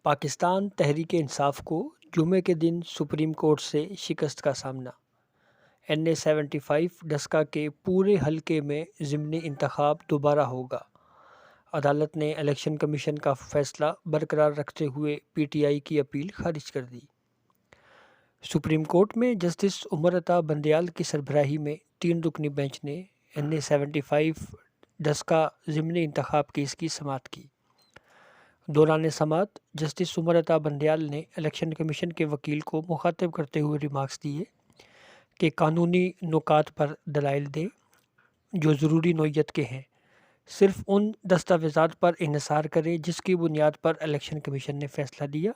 پاکستان تحریک انصاف کو جمعے کے دن سپریم کورٹ سے شکست کا سامنا۔ NA-75 ڈسکا کے پورے حلقے میں ضمنی انتخاب دوبارہ ہوگا۔ عدالت نے الیکشن کمیشن کا فیصلہ برقرار رکھتے ہوئے PTI کی اپیل خارج کر دی۔ سپریم کورٹ میں جسٹس عمر عطا بندیال کی سربراہی میں 3 رکنی بینچ نے NA-75 ڈسکا ضمنی انتخاب کیس کی سماعت کی۔ دوران سماعت جسٹس عمر عطا بندیال نے الیکشن کمیشن کے وکیل کو مخاطب کرتے ہوئے ریمارکس دیے کہ قانونی نکات پر دلائل دیں جو ضروری نوعیت کے ہیں، صرف ان دستاویزات پر انحصار کریں جس کی بنیاد پر الیکشن کمیشن نے فیصلہ دیا۔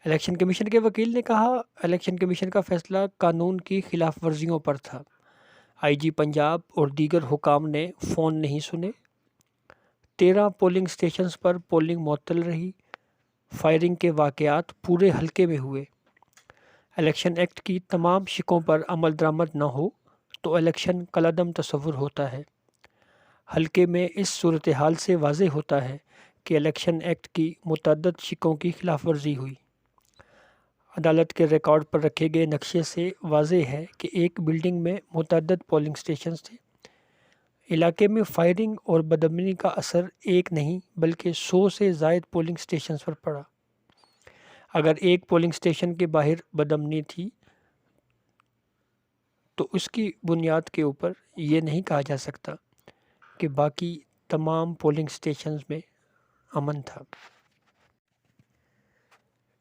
الیکشن کمیشن کے وکیل نے کہا، الیکشن کمیشن کا فیصلہ قانون کی خلاف ورزیوں پر تھا۔ IG پنجاب اور دیگر حکام نے فون نہیں سنے۔ 13 پولنگ سٹیشنز پر پولنگ معطل رہی۔ فائرنگ کے واقعات پورے حلقے میں ہوئے۔ الیکشن ایکٹ کی تمام شقوں پر عمل درآمد نہ ہو تو الیکشن کالعدم تصور ہوتا ہے۔ حلقے میں اس صورتحال سے واضح ہوتا ہے کہ الیکشن ایکٹ کی متعدد شقوں کی خلاف ورزی ہوئی۔ عدالت کے ریکارڈ پر رکھے گئے نقشے سے واضح ہے کہ ایک بلڈنگ میں متعدد پولنگ سٹیشنز تھے۔ علاقے میں فائرنگ اور بدامنی کا اثر ایک نہیں بلکہ 100 سے زائد پولنگ سٹیشنز پر پڑا۔ اگر ایک پولنگ سٹیشن کے باہر بدامنی تھی تو اس کی بنیاد کے اوپر یہ نہیں کہا جا سکتا کہ باقی تمام پولنگ سٹیشنز میں امن تھا۔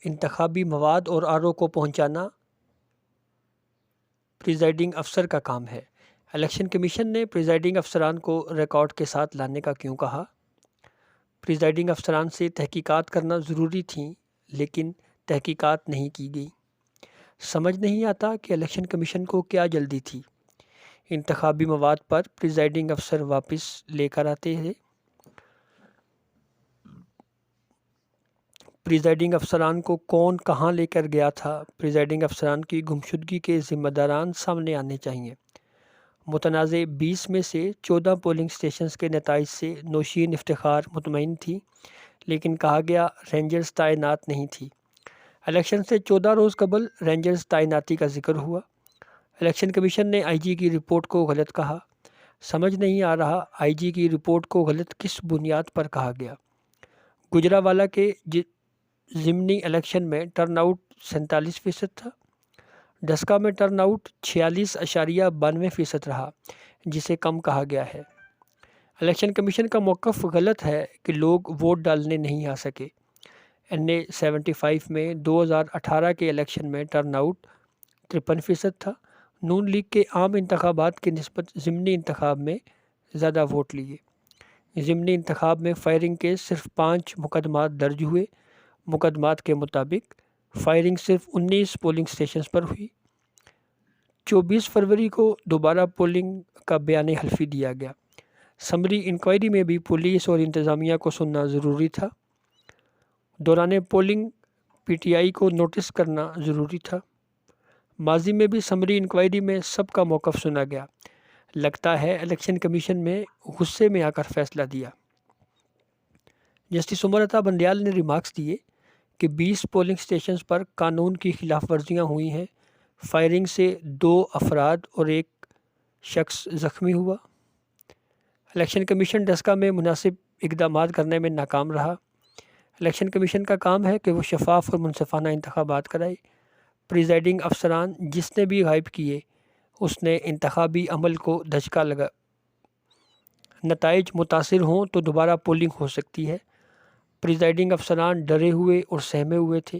انتخابی مواد اور RO کو پہنچانا پریزائڈنگ افسر کا کام ہے۔ الیکشن کمیشن نے پریزائڈنگ افسران کو ریکارڈ کے ساتھ لانے کا کیوں کہا؟ پریزائڈنگ افسران سے تحقیقات کرنا ضروری تھیں لیکن تحقیقات نہیں کی گئی۔ سمجھ نہیں آتا کہ الیکشن کمیشن کو کیا جلدی تھی۔ انتخابی مواد پر پریزائڈنگ افسر واپس لے کر آتے ہیں۔ پریزائڈنگ افسران کو کون کہاں لے کر گیا تھا؟ پریزائڈنگ افسران کی گمشدگی کے ذمہ داران سامنے آنے چاہئیں۔ متنازع 20 میں سے 14 پولنگ سٹیشنز کے نتائج سے نوشین افتخار مطمئن تھی لیکن کہا گیا رینجرز تعینات نہیں تھی۔ الیکشن سے 14 روز قبل رینجرز تعیناتی کا ذکر ہوا۔ الیکشن کمیشن نے IG کی رپورٹ کو غلط کہا۔ سمجھ نہیں آ رہا IG کی رپورٹ کو غلط کس بنیاد پر کہا گیا۔ گجرانوالہ کے ضمنی الیکشن میں ٹرن آؤٹ 47% تھا۔ ڈسکا میں ٹرن آؤٹ 46.92% رہا جسے کم کہا گیا ہے۔ الیکشن کمیشن کا موقف غلط ہے کہ لوگ ووٹ ڈالنے نہیں آ سکے۔ NA-75 میں 2018 کے الیکشن میں ٹرن آؤٹ 53% تھا۔ نون لیگ کے عام انتخابات کی نسبت ضمنی انتخاب میں زیادہ ووٹ لیے۔ ضمنی انتخاب میں فائرنگ کے صرف 5 مقدمات درج ہوئے۔ مقدمات کے مطابق فائرنگ صرف 19 پولنگ سٹیشنز پر ہوئی۔ 24 فروری کو دوبارہ پولنگ کا بیان حلفی دیا گیا۔ سمری انکوائری میں بھی پولیس اور انتظامیہ کو سننا ضروری تھا۔ دوران پولنگ PTI کو نوٹس کرنا ضروری تھا۔ ماضی میں بھی سمری انکوائری میں سب کا موقف سنا گیا۔ لگتا ہے الیکشن کمیشن میں غصے میں آ کر فیصلہ دیا۔ جسٹس عمر عطا بندیال نے ریمارکس دیے کہ 20 پولنگ سٹیشنز پر قانون کی خلاف ورزیاں ہوئی ہیں۔ فائرنگ سے 2 افراد اور 1 شخص زخمی ہوا۔ الیکشن کمیشن ڈسکا میں مناسب اقدامات کرنے میں ناکام رہا۔ الیکشن کمیشن کا کام ہے کہ وہ شفاف اور منصفانہ انتخابات کرائے۔ پریزائڈنگ افسران جس نے بھی غائب کیے اس نے انتخابی عمل کو دھچکا لگا۔ نتائج متاثر ہوں تو دوبارہ پولنگ ہو سکتی ہے۔ پریزائڈنگ افسران ڈرے ہوئے اور سہمے ہوئے تھے۔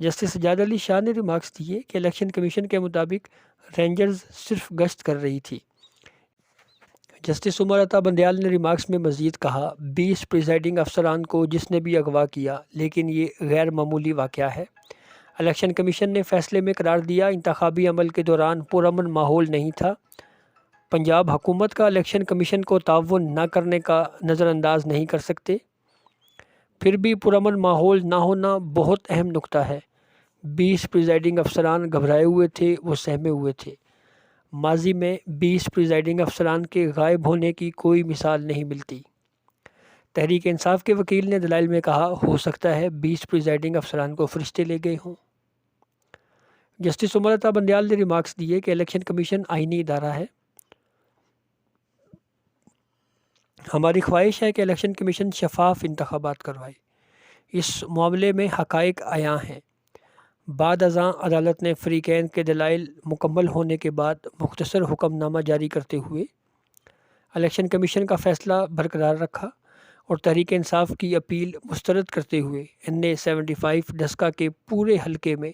جسٹس سجاد علی شاہ نے ریمارکس دیے کہ الیکشن کمیشن کے مطابق رینجرز صرف گشت کر رہی تھی۔ جسٹس عمر عطا بندیال نے ریمارکس میں مزید کہا، 20 پریزائڈنگ افسران کو جس نے بھی اغوا کیا لیکن یہ غیر معمولی واقعہ ہے۔ الیکشن کمیشن نے فیصلے میں قرار دیا انتخابی عمل کے دوران پرامن ماحول نہیں تھا۔ پنجاب حکومت کا الیکشن کمیشن کو تعاون نہ کرنے کا نظر انداز نہیں کر سکتے۔ پھر بھی پرامن ماحول نہ ہونا بہت اہم نکتہ ہے۔ 20 پریزائڈنگ افسران گھبرائے ہوئے تھے، وہ سہمے ہوئے تھے۔ ماضی میں 20 پریزائڈنگ افسران کے غائب ہونے کی کوئی مثال نہیں ملتی۔ تحریک انصاف کے وکیل نے دلائل میں کہا ہو سکتا ہے 20 پریزائڈنگ افسران کو فرشتے لے گئے ہوں۔ جسٹس عمر عطا بندیال نے ریمارکس دیے کہ الیکشن کمیشن آئینی ادارہ ہے۔ ہماری خواہش ہے کہ الیکشن کمیشن شفاف انتخابات کروائے۔ اس معاملے میں حقائق عیاں ہیں۔ بعد ازاں عدالت نے فریقین کے دلائل مکمل ہونے کے بعد مختصر حکم نامہ جاری کرتے ہوئے الیکشن کمیشن کا فیصلہ برقرار رکھا اور تحریک انصاف کی اپیل مسترد کرتے ہوئے NA 75 ڈسکا کے پورے حلقے میں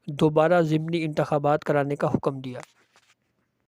دوبارہ ضمنی انتخابات کرانے کا حکم دیا۔